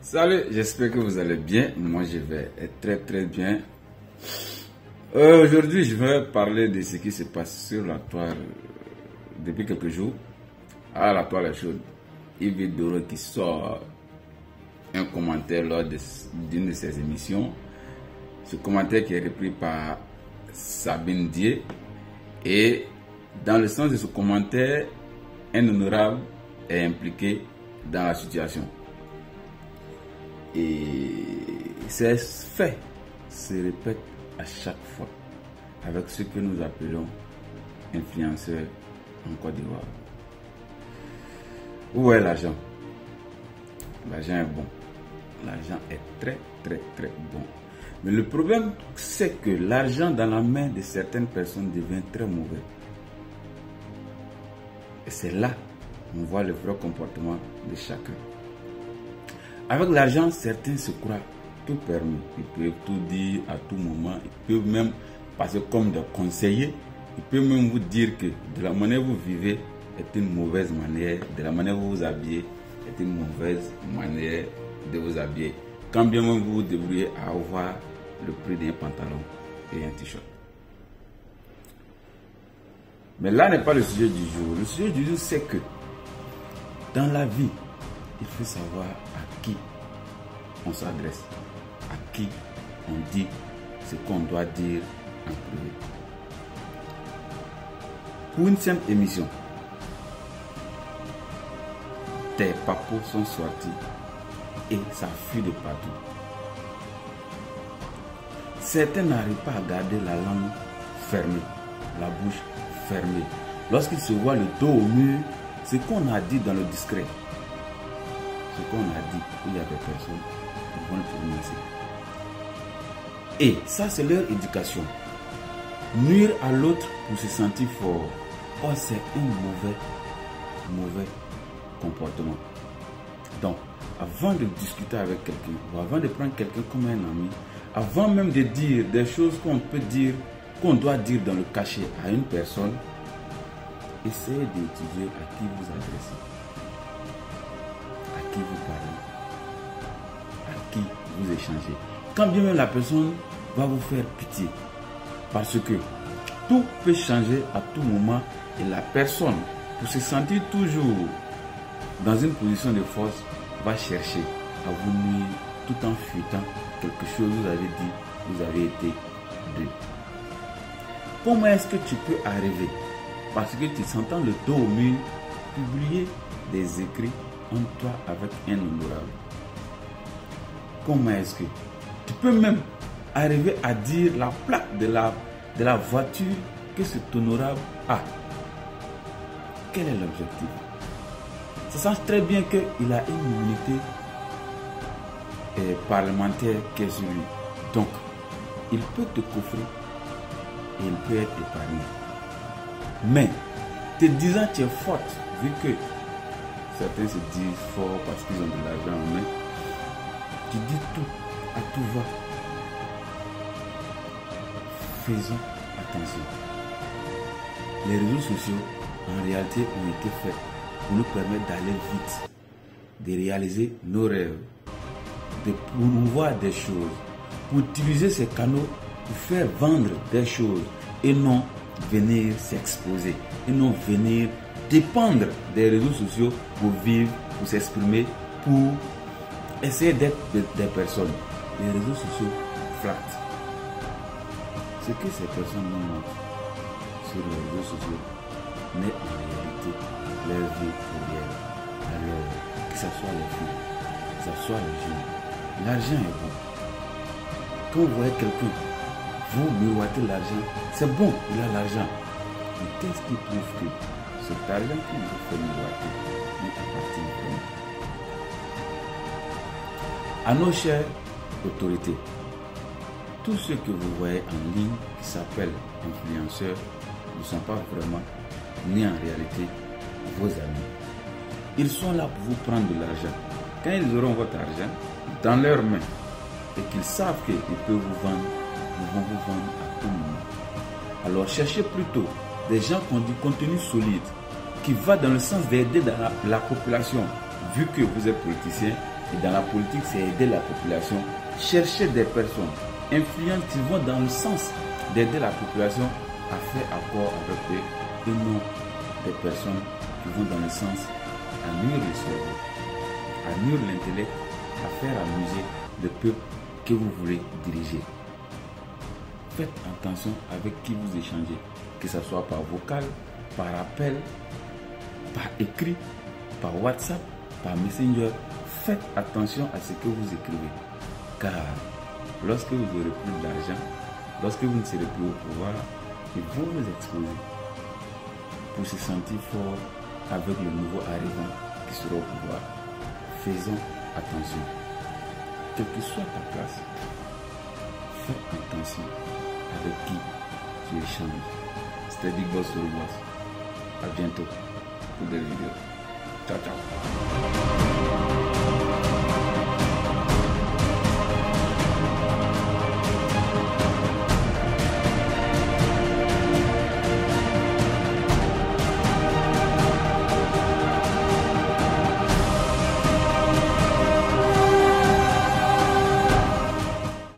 Salut, j'espère que vous allez bien. Moi, je vais très bien. Aujourd'hui, je vais parler de ce qui se passe sur la toile depuis quelques jours. Ah, la toile est chaude. Yves Doro qui sort un commentaire lors d'une de ses émissions. Ce commentaire qui est repris par Sabine Dié. Et dans le sens de ce commentaire, un honorable est impliqué dans la situation. Et ces faits se répètent à chaque fois avec ce que nous appelons influenceurs en Côte d'Ivoire. Où est l'argent? L'argent est bon. L'argent est très bon. Mais le problème, c'est que l'argent dans la main de certaines personnes devient très mauvais. Et c'est là qu'on voit le vrai comportement de chacun. Avec l'argent, certains se croient tout permis. Ils peuvent tout dire à tout moment. Ils peuvent même passer comme des conseillers. Ils peuvent même vous dire que de la manière dont vous vivez est une mauvaise manière. De la manière dont vous vous habillez est une mauvaise manière de vous habiller. Quand bien même vous vous débrouillez à avoir le prix d'un pantalon et un t-shirt. Mais là n'est pas le sujet du jour. Le sujet du jour, c'est que dans la vie, il faut savoir à qui on s'adresse, à qui on dit ce qu'on doit dire en privé. Pour une simple émission, des papos sont sortis et ça fuit de partout. Certains n'arrivent pas à garder la langue fermée, la bouche fermée. Lorsqu'ils se voient le dos au mur, ce qu'on a dit dans le discret, ce qu'on a dit, il y a des personnes qui vont le prononcer. Et ça, c'est leur éducation. Nuire à l'autre pour se sentir fort, oh, c'est un mauvais comportement. Donc, avant de discuter avec quelqu'un, ou avant de prendre quelqu'un comme un ami, avant même de dire des choses qu'on peut dire, qu'on doit dire dans le cachet à une personne, essayez d'étudier à qui vous adressez, à qui vous parlez, à qui vous échangez. Quand bien même la personne va vous faire pitié, parce que tout peut changer à tout moment et la personne, pour se sentir toujours dans une position de force, va chercher à vous nuire tout en fuitant quelque chose que vous avez dit, vous avez été deux. Comment est-ce que tu peux arriver, parce que tu s'entends le dos au mur, publier des écrits entre toi avec un honorable? Comment est-ce que tu peux même arriver à dire la plaque de la voiture que cet honorable a? Quel est l'objectif? Ça sache très bien qu'il a une immunité parlementaire qui est sur lui. Donc, il peut te coffrer et il peut être épargné. Mais, te disant que tu es forte, vu que certains se disent forts parce qu'ils ont de l'argent en main, tu dis tout, à tout va. Faisons attention. Les réseaux sociaux, en réalité, ont été faits pour nous permettre d'aller vite, de réaliser nos rêves, de promouvoir des choses, pour utiliser ces canaux pour faire vendre des choses et non venir s'exposer, et non venir dépendre des réseaux sociaux pour vivre, pour s'exprimer, pour essayer d'être des personnes. Les réseaux sociaux flattent. Ce que ces personnes nous montrent sur les réseaux sociaux n'est en réalité leur vie réelle. Alors, que ce soit les filles, que ce soit les jeunes, l'argent est bon. Quand vous voyez quelqu'un, vous miroitez l'argent, c'est bon, il a l'argent. Mais qu'est-ce qui prouve que cet argent qui vous fait miroiter lui appartient vraiment? À nos chères autorités, tous ceux que vous voyez en ligne qui s'appellent influenceurs ne sont pas vraiment ni en réalité vos amis. Ils sont là pour vous prendre de l'argent. Quand ils auront votre argent dans leurs mains et qu'ils savent qu'ils peuvent vous vendre, ils vont vous vendre à tout moment. Alors cherchez plutôt des gens qui ont du contenu solide, qui va dans le sens d'aider la population. Vu que vous êtes politicien, Et dans la politique, c'est aider la population. Chercher des personnes influentes qui vont dans le sens d'aider la population à faire accord avec eux et non des personnes qui vont dans le sens à nuire le cerveau, à nuire l'intellect, à faire amuser le peuple que vous voulez diriger. Faites attention avec qui vous échangez, que ce soit par vocal, par appel, par écrit, par WhatsApp, par Messenger. Faites attention à ce que vous écrivez, car lorsque vous aurez plus d'argent, lorsque vous ne serez plus au pouvoir, ils vont vous exposer pour se sentir fort avec le nouveau arrivant qui sera au pouvoir. Faisons attention. Quelle que soit ta place, fais attention avec qui tu échanges. C'était Big Boss sur le Boss. À bientôt pour des vidéos. Ciao, ciao.